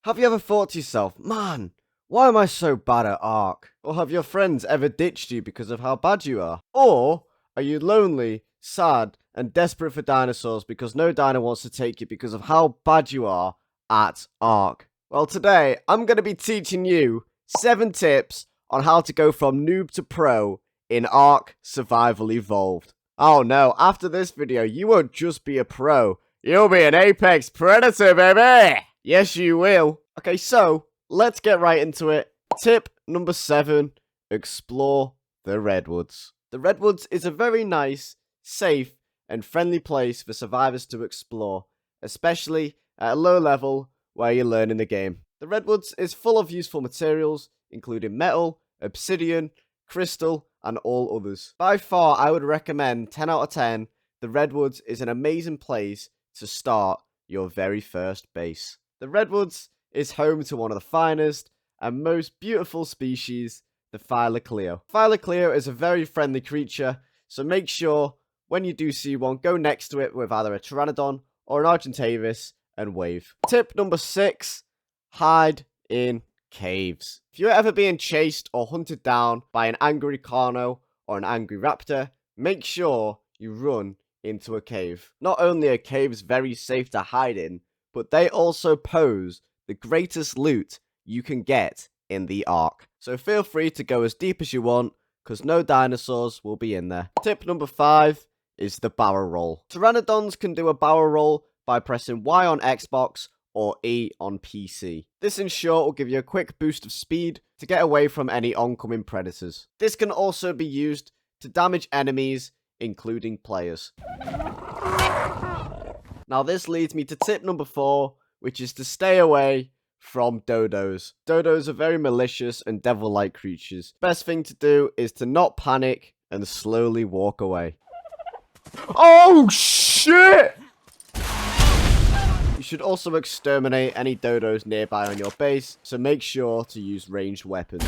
Have you ever thought to yourself, man, why am I so bad at Ark? Or have your friends ever ditched you because of how bad you are? Or are you lonely, sad, and desperate for dinosaurs because no dino wants to take you because of how bad you are at Ark? Well, today I'm going to be teaching you 7 tips on how to go from noob to pro in Ark Survival Evolved. Oh no, after this video, you won't just be a pro, you'll be an apex predator, baby! Yes, you will. Okay, so let's get right into it. Tip number 7, explore the Redwoods. The Redwoods is a very nice, safe, and friendly place for survivors to explore, especially at a low level where you're learning the game. The Redwoods is full of useful materials, including metal, obsidian, crystal, and all others. By far, I would recommend 10 out of 10, the Redwoods is an amazing place to start your very first base. The Redwoods is home to one of the finest and most beautiful species, the Thylacoleo. Thylacoleo is a very friendly creature, so make sure when you do see one, go next to it with either a Pteranodon or an Argentavis and wave. Tip number 6, hide in caves. If you're ever being chased or hunted down by an angry Carno or an angry raptor, make sure you run into a cave. Not only are caves very safe to hide in, but they also pose the greatest loot you can get in the Ark. So feel free to go as deep as you want, because no dinosaurs will be in there. Tip number 5 is the barrel roll. Pteranodons can do a barrel roll by pressing Y on Xbox or E on PC. This in short will give you a quick boost of speed to get away from any oncoming predators. This can also be used to damage enemies, including players. Now this leads me to tip number 4, which is to stay away from dodos. Dodos are very malicious and devil-like creatures. Best thing to do is to not panic and slowly walk away. Oh shit! You should also exterminate any dodos nearby on your base, so make sure to use ranged weapons.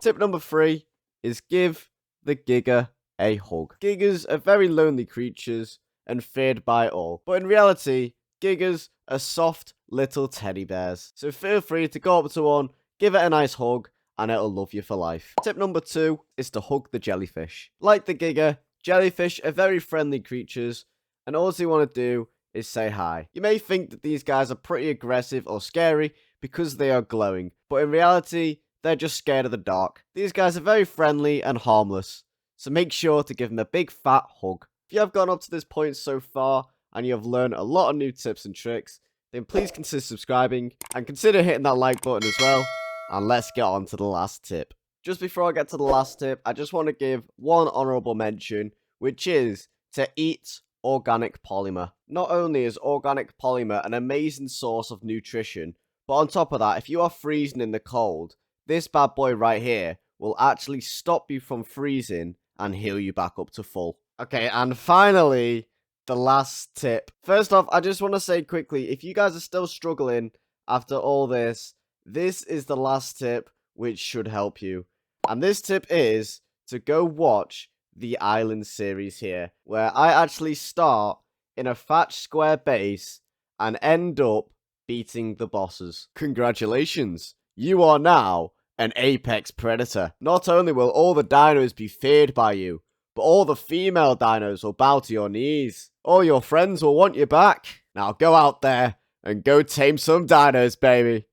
Tip number 3 is give the Giga a hug. Gigas are very lonely creatures and feared by all, but in reality, Gigas are soft little teddy bears. So feel free to go up to one, give it a nice hug, and it'll love you for life. Tip number 2 is to hug the jellyfish. Like the Giga, jellyfish are very friendly creatures, and all you want to do is say hi. You may think that these guys are pretty aggressive or scary because they are glowing, but in reality, they're just scared of the dark. These guys are very friendly and harmless, so make sure to give them a big fat hug. If you have gone up to this point so far, and you have learned a lot of new tips and tricks, then please consider subscribing, and consider hitting that like button as well, and let's get on to the last tip. Just before I get to the last tip, I just want to give one honourable mention, which is to eat organic polymer. Not only is organic polymer an amazing source of nutrition, but on top of that, if you are freezing in the cold, this bad boy right here will actually stop you from freezing and heal you back up to full. Okay, and finally, the last tip. First off, I just want to say quickly, if you guys are still struggling after all this, this is the last tip which should help you. And this tip is to go watch the Island series here, where I actually start in a thatched square base and end up beating the bosses. Congratulations, you are now an apex predator. Not only will all the dinos be feared by you, but all the female dinos will bow to your knees. All your friends will want you back. Now go out there and go tame some dinos, baby.